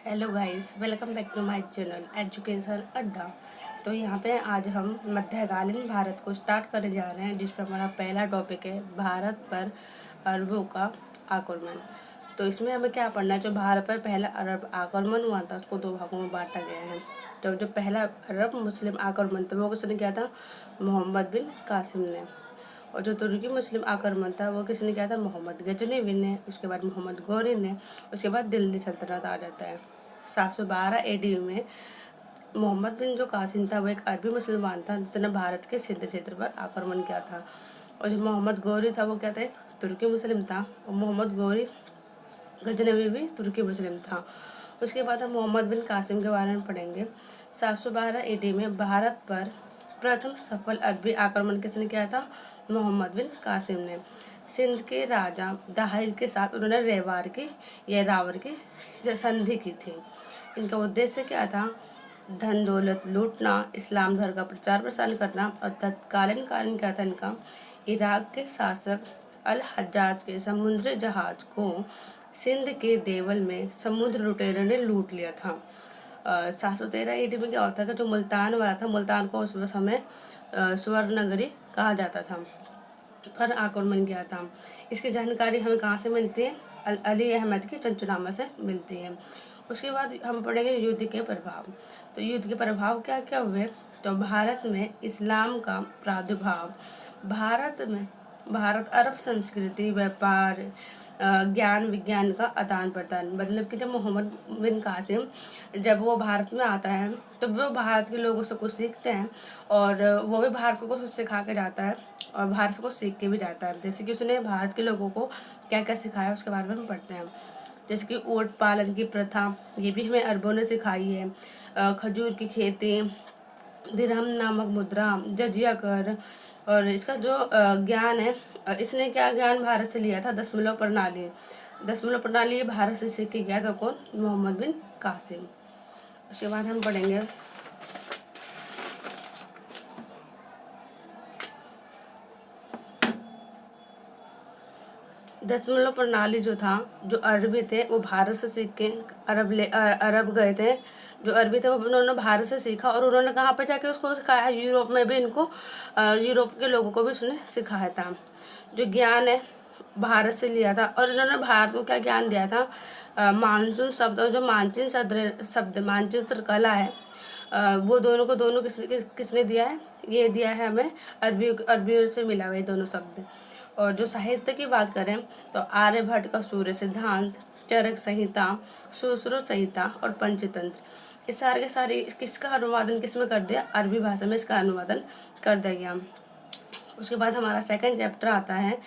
Hello guys, welcome back to my channel education Adda. तो यहाँ पे आज हम मध्यकालीन भारत को स्टार्ट करने जा रहे हैं, जिस पर हमारा पहला टॉपिक है भारत पर अरबों का आक्रमण। तो इसमें हमें क्या पढ़ना है, जो भारत पर पहला अरब आक्रमण हुआ था उसको दो भागों में बांटा गया है। तो जो पहला अरब मुस्लिम आक्रमण था वो किसने किया था? मोहम्मद बिन कासिम ने। और जो तुर्की मुस्लिम आक्रमण था वो किसने किया था? मोहम्मद गजनवी ने। उसके बाद मोहम्मद गौरी ने। उसके बाद दिल्ली सल्तनत आ जाता है। 712 एडी में मोहम्मद बिन जो कासिम था वो एक अरबी मुसलमान था जिसने भारत के सिंध क्षेत्र पर आक्रमण किया था। और जो मोहम्मद गौरी था वो क्या था? एक तुर्की मुस्लिम था। और मोहम्मद गौरी गजनवी भी तुर्की मुस्लिम था। उसके बाद हम मोहम्मद बिन कासिम के बारे में पढ़ेंगे। 712 एडी में भारत पर प्रथम सफल अरबी आक्रमण किसने किया था? मोहम्मद बिन कासिम ने। सिंध के राजा दाहिर के साथ उन्होंने रेवार की या रावर की संधि की थी। इनका उद्देश्य क्या था? धन दौलत लूटना, इस्लाम धर्म का प्रचार प्रसार करना। और तत्कालीन कारण क्या था इनका? इराक के शासक अल हज्जाज के समुद्री जहाज को सिंध के देवल में समुद्र लुटेरों ने लूट लिया था। 713 ईडी में क्या होता है कि जो मुल्तान वाला था, मुल्तान को उस समय स्वर्ण नगरी कहा जाता था, पर आक्रमण किया था। इसकी जानकारी हमें कहाँ से मिलती है? अली अहमद की चंचुनामा से मिलती है। उसके बाद हम पढ़ेंगे युद्ध के प्रभाव। तो युद्ध के प्रभाव क्या क्या हुए? तो भारत में इस्लाम का प्रादुर्भाव, भारत अरब संस्कृति, व्यापार, ज्ञान विज्ञान का आदान प्रदान। मतलब कि जब मोहम्मद बिन कासिम जब वो भारत में आता है तो वो भारत के लोगों से कुछ सीखते हैं और वो भी भारत को कुछ सिखा के जाता है और भारत से कुछ सीख के भी जाता है। जैसे कि उसने भारत के लोगों को क्या क्या सिखाया उसके बारे में हम पढ़ते हैं। जैसे कि ऊँट पालन की प्रथा, ये भी हमें अरबों ने सिखाई है। खजूर की खेती, दिरहम नामक मुद्रा, जजिया कर। और इसका जो ज्ञान है, इसने क्या ज्ञान भारत से लिया था? दशमलव प्रणाली। दशमलव प्रणाली ये भारत से सीख के गया था। कौन? मोहम्मद बिन कासिम। उसके बाद हम पढ़ेंगे दशमलव प्रणाली जो था, जो अरबी थे वो भारत से सीख के अरब गए थे। जो अरबी थे वो उन्होंने भारत से सीखा और उन्होंने कहाँ पे जाके उसको सिखाया? यूरोप में भी इनको यूरोप के लोगों को भी उसने सिखाया था। जो ज्ञान है भारत से लिया था और इन्होंने भारत को क्या ज्ञान दिया था? मानसून शब्द और जो मानचित्र शब्द मानचित्र कला है, वो दोनों को दोनों किसने दिया है? ये दिया है हमें अरबियों से मिला हुआ ये दोनों शब्द। और जो साहित्य की बात करें तो आर्यभट्ट का सूर्य सिद्धांत, चरक संहिता, सुश्रुत संहिता और पंचतंत्र, ये सारे के सारे किसका अनुवादन किस में कर दिया? अरबी भाषा में इसका अनुवादन कर दिया गया। उसके बाद हमारा सेकंड चैप्टर आता है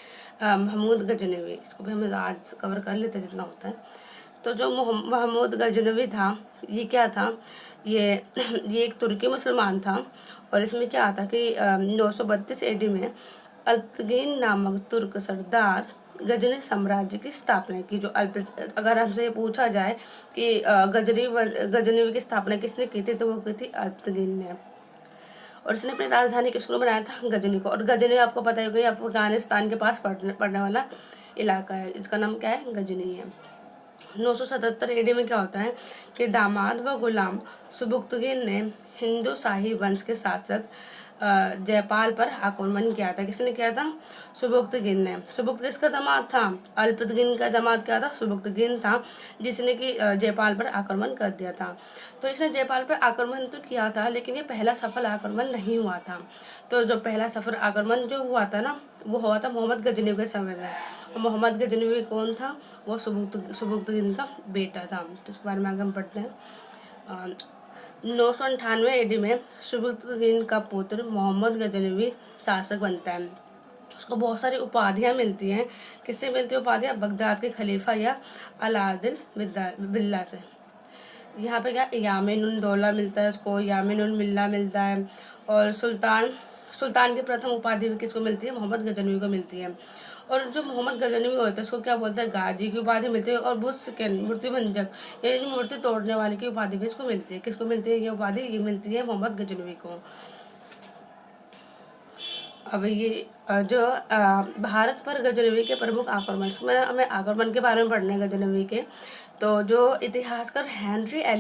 महमूद गजनवी। इसको भी हम आज कवर कर लेते जितना होता है। तो जो महमूद गजनवी था ये क्या था? ये ये एक तुर्की मुसलमान था। और इसमें क्या आता कि 932 एडी में अल्तगिन नामक तुर्क सरदार गजनी साम्राज्य की स्थापना की। जो अगर हमसे ये पूछा जाए कि गजनी की स्थापना किसने की थी, तो वो की थी अल्तगिन ने। और इसने अपनी राजधानी किसको बनाया था? गजनी को। और गजनी आपको पता ही होगा अफगानिस्तान के पास पड़ने वाला इलाका है। इसका नाम क्या है? गजनी है। 977 एडी में क्या होता है कि दामाद व गुलाम सुबुक्तगिन ने हिंदू शाही वंश के शासक जयपाल पर आक्रमण किया था। किसने किया था? सुबुक्तगिन ने। सुबुक्त किसका दामाद था? अल्पतगिन का दामाद क्या था? सुबुक्तगिन था, जिसने कि जयपाल पर आक्रमण कर दिया था। तो इसने जयपाल पर आक्रमण तो किया था, लेकिन ये पहला सफल आक्रमण नहीं हुआ था। तो जो पहला सफल आक्रमण जो हुआ था ना, वो हुआ था मोहम्मद गजनवी के समय में। और मोहम्मद गजनवी कौन था? वो सुबुक्तगिन का बेटा था। तो इसके बारे में आगे हम पढ़ते हैं। 998 एडी में सुबुक्तगिन का पुत्र मोहम्मद गजनवी शासक बनता है। उसको बहुत सारी उपाधियाँ मिलती हैं। किससे मिलती है उपाधियाँ? बगदाद के खलीफा या अलादिल बिल्ला से। यहाँ पे क्या यामिन उल दौला मिलता है, उसको यामिन उल मिल्ला मिलता है। और सुल्तान सुल्तान की प्रथम उपाधि भी किसको मिलती है? मोहम्मद गजनवी को मिलती है। और जो मोहम्मद गजनवी होता है उसको क्या बोलते हैं? गाजी की उपाधि मिलती है। और मूर्ति भंजक यानी मूर्ति तोड़ने वाले की उपाधि भी इसको मिलती है। किसको मिलती है ये उपाधि? ये मिलती है मोहम्मद गजनवी को। अब ये जो भारत पर गजनवी के प्रमुख आक्रमण, इसमें हमें आक्रमण के बारे में पढ़ने गजनवी के। तो जो इतिहासकार हेनरी